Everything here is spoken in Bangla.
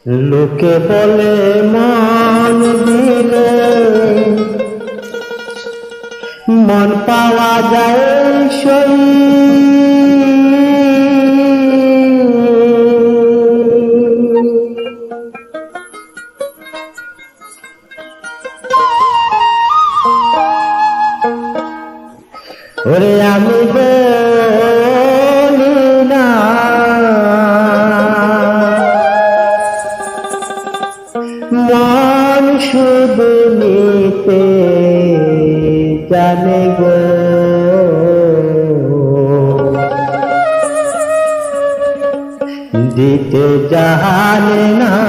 লোকে বলে মন দিলে মন পাওয়া যায় সই, ওরে আমি বলি না মন শুধু নিতে জানে গো, দিতে জানে না